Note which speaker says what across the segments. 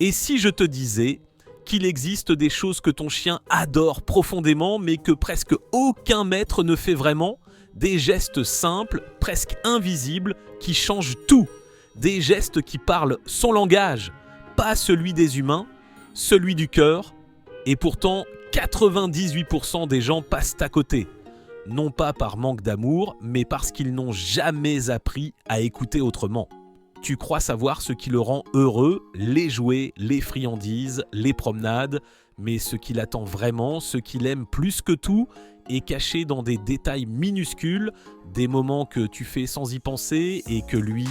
Speaker 1: Et si je te disais qu'il existe des choses que ton chien adore profondément, mais que presque aucun maître ne fait vraiment, des gestes simples, presque invisibles, qui changent tout, des gestes qui parlent son langage, pas celui des humains, celui du cœur, et pourtant 98% des gens passent à côté, non pas par manque d'amour, mais parce qu'ils n'ont jamais appris à écouter autrement. Tu crois savoir ce qui le rend heureux, les jouets, les friandises, les promenades, mais ce qu'il attend vraiment, ce qu'il aime plus que tout, est caché dans des détails minuscules, des moments que tu fais sans y penser et que lui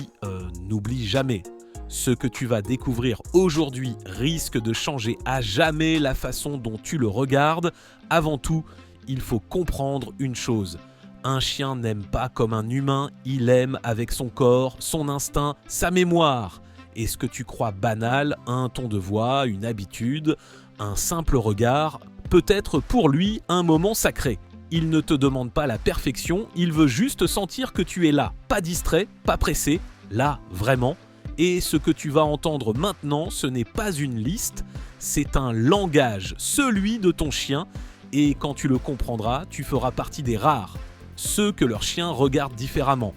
Speaker 1: n'oublie jamais. Ce que tu vas découvrir aujourd'hui risque de changer à jamais la façon dont tu le regardes. Avant tout, il faut comprendre une chose. Un chien n'aime pas comme un humain, il aime avec son corps, son instinct, sa mémoire. Et ce que tu crois banal, un ton de voix, une habitude, un simple regard, peut être pour lui un moment sacré. Il ne te demande pas la perfection, il veut juste sentir que tu es là, pas distrait, pas pressé, là vraiment. Et ce que tu vas entendre maintenant, ce n'est pas une liste, c'est un langage, celui de ton chien. Et quand tu le comprendras, tu feras partie des rares, ceux que leur chien regarde différemment.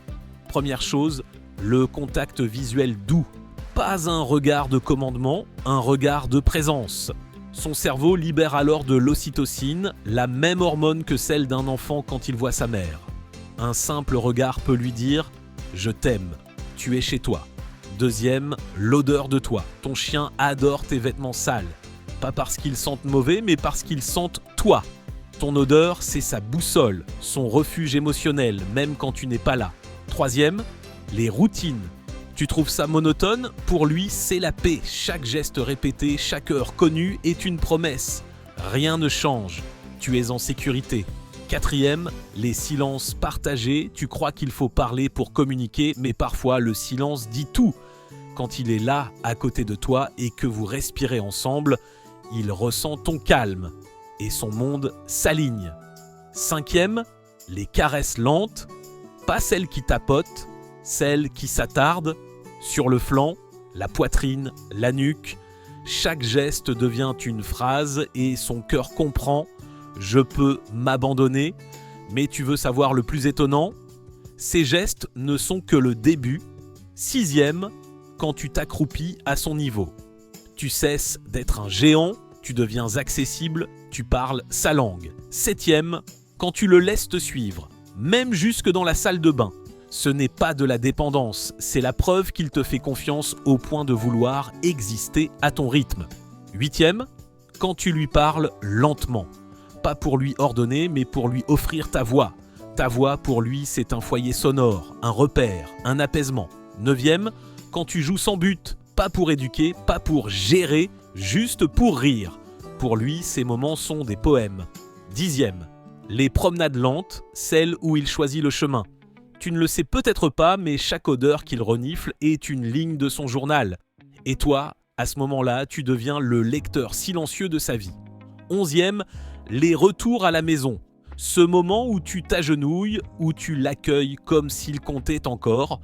Speaker 1: Première chose, le contact visuel doux. Pas un regard de commandement, un regard de présence. Son cerveau libère alors de l'ocytocine, la même hormone que celle d'un enfant quand il voit sa mère. Un simple regard peut lui dire « Je t'aime, tu es chez toi ». Deuxième, l'odeur de toi. Ton chien adore tes vêtements sales. Pas parce qu'ils sentent mauvais, mais parce qu'ils sentent toi. Ton odeur, c'est sa boussole, son refuge émotionnel, même quand tu n'es pas là. Troisième, les routines. Tu trouves ça monotone? Pour lui, c'est la paix. Chaque geste répété, chaque heure connue est une promesse. Rien ne change. Tu es en sécurité. Quatrième, les silences partagés. Tu crois qu'il faut parler pour communiquer, mais parfois le silence dit tout. Quand il est là, à côté de toi, et que vous respirez ensemble, il ressent ton calme et son monde s'aligne. Cinquième, les caresses lentes, pas celles qui tapotent, celles qui s'attardent sur le flanc, la poitrine, la nuque. Chaque geste devient une phrase et son cœur comprend « Je peux m'abandonner ». Mais tu veux savoir le plus étonnant? Ces gestes ne sont que le début. Sixième, quand tu t'accroupis à son niveau. Tu cesses d'être un géant, tu deviens accessible, tu parles sa langue. Septième, quand tu le laisses te suivre, même jusque dans la salle de bain. Ce n'est pas de la dépendance, c'est la preuve qu'il te fait confiance au point de vouloir exister à ton rythme. Huitième, quand tu lui parles lentement. Pas pour lui ordonner, mais pour lui offrir ta voix. Ta voix, pour lui, c'est un foyer sonore, un repère, un apaisement. Neuvième, quand tu joues sans but, pas pour éduquer, pas pour gérer, juste pour rire. Pour lui, ces moments sont des poèmes. Dixième, les promenades lentes, celles où il choisit le chemin. Tu ne le sais peut-être pas, mais chaque odeur qu'il renifle est une ligne de son journal. Et toi, à ce moment-là, tu deviens le lecteur silencieux de sa vie. Onzième, les retours à la maison. Ce moment où tu t'agenouilles, où tu l'accueilles comme s'il comptait encore.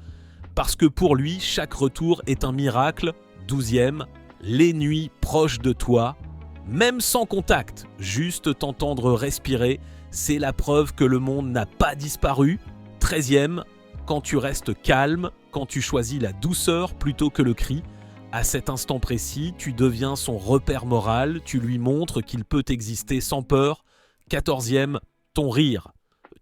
Speaker 1: Parce que pour lui, chaque retour est un miracle. Douzième, les nuits proches de toi. Même sans contact, juste t'entendre respirer, c'est la preuve que le monde n'a pas disparu. 13e, quand tu restes calme, quand tu choisis la douceur plutôt que le cri, à cet instant précis, tu deviens son repère moral, tu lui montres qu'il peut exister sans peur. 14e, ton rire.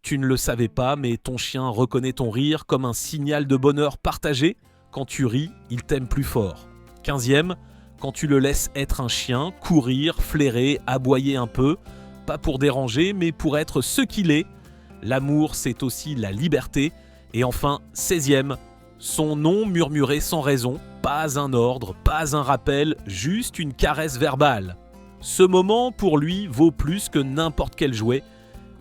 Speaker 1: Tu ne le savais pas, mais ton chien reconnaît ton rire comme un signal de bonheur partagé. Quand tu ris, il t'aime plus fort. 15e, quand tu le laisses être un chien, courir, flairer, aboyer un peu, pas pour déranger, mais pour être ce qu'il est. L'amour, c'est aussi la liberté. Et enfin, 16e, son nom murmuré sans raison, pas un ordre, pas un rappel, juste une caresse verbale. Ce moment, pour lui, vaut plus que n'importe quel jouet.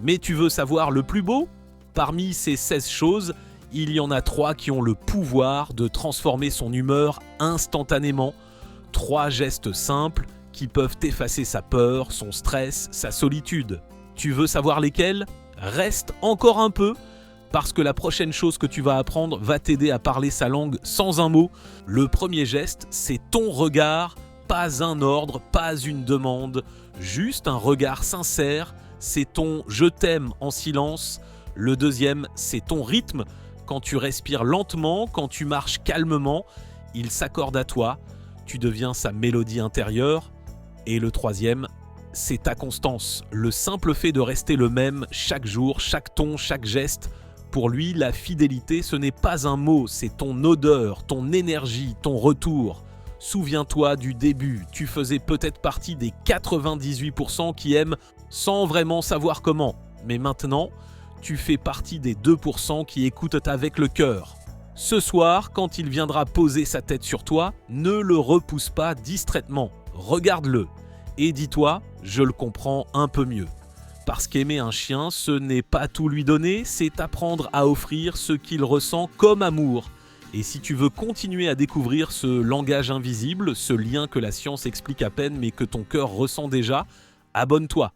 Speaker 1: Mais tu veux savoir le plus beau? Parmi ces 16 choses, il y en a 3 qui ont le pouvoir de transformer son humeur instantanément. 3 gestes simples qui peuvent effacer sa peur, son stress, sa solitude. Tu veux savoir lesquels? Reste encore un peu, parce que la prochaine chose que tu vas apprendre va t'aider à parler sa langue sans un mot. Le premier geste, c'est ton regard, pas un ordre, pas une demande, juste un regard sincère. C'est ton « je t'aime » en silence. Le deuxième, c'est ton rythme. Quand tu respires lentement, quand tu marches calmement, il s'accorde à toi. Tu deviens sa mélodie intérieure. Et le troisième, c'est ta constance. Le simple fait de rester le même chaque jour, chaque ton, chaque geste. Pour lui, la fidélité, ce n'est pas un mot, c'est ton odeur, ton énergie, ton retour. Souviens-toi du début, tu faisais peut-être partie des 98% qui aiment sans vraiment savoir comment. Mais maintenant, tu fais partie des 2% qui écoutent avec le cœur. Ce soir, quand il viendra poser sa tête sur toi, ne le repousse pas distraitement. Regarde-le et dis-toi, je le comprends un peu mieux. Parce qu'aimer un chien, ce n'est pas tout lui donner, c'est apprendre à offrir ce qu'il ressent comme amour. Et si tu veux continuer à découvrir ce langage invisible, ce lien que la science explique à peine mais que ton cœur ressent déjà, abonne-toi.